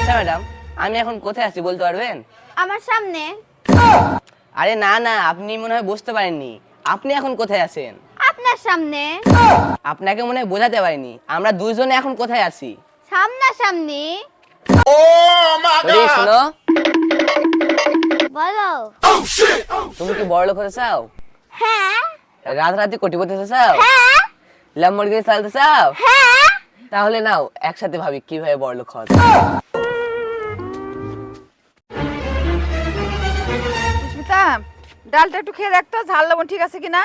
আচ্ছা ম্যাডাম, আমি এখন কোথায় আছি বলতে পারবেন? আমার সামনে। আরে না না, আপনি মনে হয় বুঝতে পারেননি। আপনি এখন কোথায় আছেন? আপনার সামনে। আপনাকে মনে হয় বোঝাতে পারিনি, আমরা দুইজনে এখন কোথায় আছি। সামনাসামনি। শোনো, বলো। তুমি কি বড় লোক হতে চাও? হ্যাঁ। রাতারাতি কোটিপতি হতে চাও? হ্যাঁ। ল্যাম্বরগিনি চালাতে চাও? হ্যাঁ। তাহলে নাও একসাথে ভাবি কিভাবে বড় লোক হওয়া যায়। সুস্মিতা, ডালটা একটু খেয়ে দেখতো ঝাল লবণ ঠিক আছে কিনা।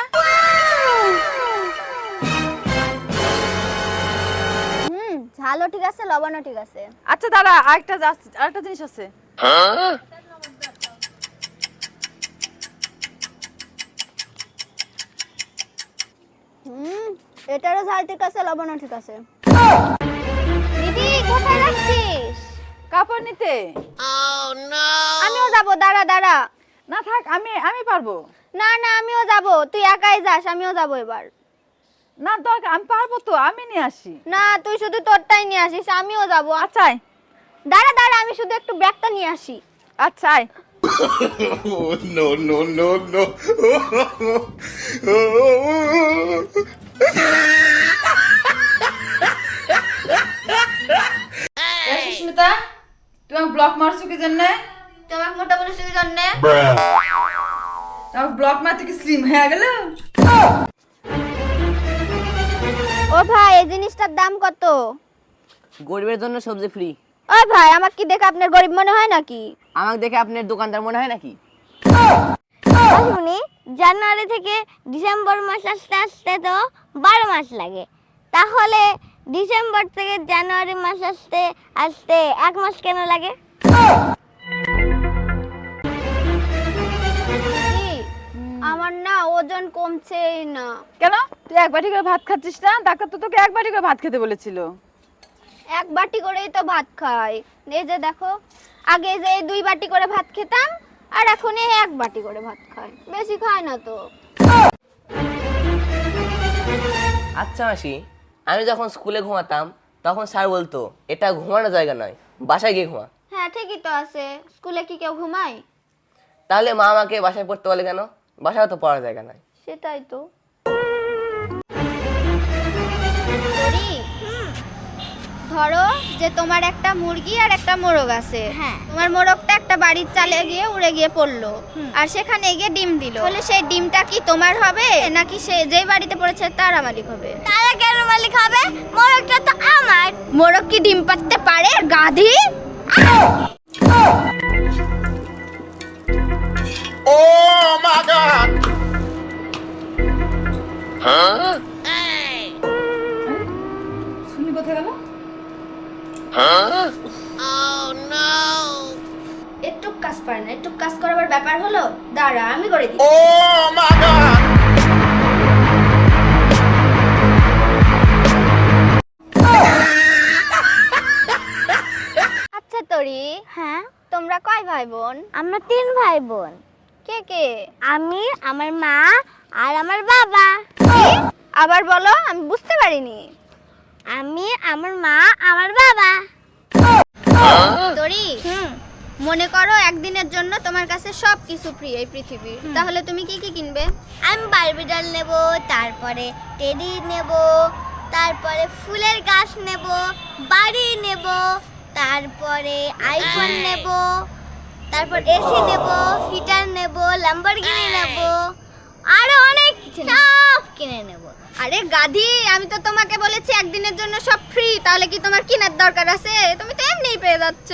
ঝালও ঠিক আছে, লবণও ঠিক আছে। আচ্ছা দাঁড়া, আরেকটা জিনিস আছে। এটারও ঝাল ঠিক আছে, লবণও ঠিক আছে। দিদি কোথায় যাচ্ছিস? কাপড় নিতে। আমিও যাবো, দাঁড়া দাঁড়া। না থাক, আমি পারবো। না না, আমিও যাবো। তুই একাই যাস, আমিও যাবো এবার। না দরকার, আমি পারবো তো, আমি নিয়ে আসি। না, তুই শুধু তোরটাই নিয়ে আসিস, আমিও যাবো। আচ্ছা আয়। দাঁড়া দাঁড়া, আমি শুধু একটু ব্যাগটা নিয়ে আসি। আচ্ছা আয়। No, no, no, no. Susmita, তুমি ব্লক মারছো কি জন্য? তোমাকে মোটা বলেছি কি জন্যে? ব্লক মারতে কি স্লিম হয়ে গেল? ও ভাই, এই জিনিসটার দাম কত? গরিবের জন্য সবজি ফ্রি। ও ভাই, আমাকে কি দেখে আপনার গরিব মনে হয় নাকি? আমাকে দেখে আপনার দোকানদার মনে হয় নাকি? শুনি, জানুয়ারি থেকে ডিসেম্বর মাস আসতে আসতে তো 12 মাস লাগে, তাহলে ডিসেম্বর থেকে জানুয়ারি মাস আসতে আসতে 1 মাস কেন লাগে? আমার না ওজন কমছেই না। কেন? তুই এক বাটি করে ভাত খাচ্ছিস না? ডাক্তার তো তোকে এক বাটি করে ভাত খেতে বলেছিল। এক বাটি করেই তো ভাত খাই। এই যে দেখো, আগে যে 2 বাটি করে ভাত খেতাম, আর এখন এই 1 বাটি করে ভাত খাই, বেশি খাই না তো। আচ্ছা মাসি, আমি যখন স্কুলে ঘুমাতাম তখন স্যার বলতো এটা ঘুমানোর জায়গা নয়, বাসায় গিয়ে ঘুমা। হ্যাঁ ঠিকই তো আছে, স্কুলে কি কেউ ঘুমায়? তাহলে মা আমাকে বাসায় পড়তে বলে কেন? বাসায় তো পড়ার জায়গা নয়। সেটাই তো। ধরো যে তোমার একটা মুরগি আর একটা মোরগ আছে। তোমার মোরগটা একটা বাড়ির চালে গিয়ে উড়ে গিয়ে পড়লো, আর সেখানে গিয়ে ডিম দিল। তাহলে সেই ডিমটা কি তোমার হবে নাকি সে যেই বাড়িতে পড়েছে তার মালিক হবে? তারা কেন মালিক হবে? মোরগটা তো আমার। মোরগ কি ডিম পাড়তে পারে, গাধি? Oh my God! শুনি কোথায় গেল? একটু কাজ পারে না, একটু কাজ করার ব্যাপার হলো। দাঁড়া, আমি করে দিই। Oh my God! আচ্ছা তরি, হ্যাঁ তোমরা কয় ভাই বোন? আমরা 3 ভাই বোন। কে কে? আমি, আমার মা আর আমার বাবা। আবার বলো, আমি বুঝতে পারিনি। আমি, আমার মা, আমার বাবা। তরি, মনে করো একদিনের জন্য তোমার কাছে সবকিছু ফ্রি এই পৃথিবীর, তাহলে তুমি কি কি কিনবে? আমি বারবি ডল নেব, তারপরে টেডি নেব, তারপরে ফুলের গাছ নেব, বাড়ি নেব, তারপরে আইফোন নেব, তারপর এসি নেব, হিটার নেব, ল্যাম্বরগিনি নেব, আরো অনেক কিছু সব কিনে নেব। আরে গাধি, আমি তো তোমাকে বলেছি একদিনের জন্য সব ফ্রি, তাহলে কি তোমার কেনার দরকার আছে? তুমি তো এমনিই পেয়ে যাচ্ছ।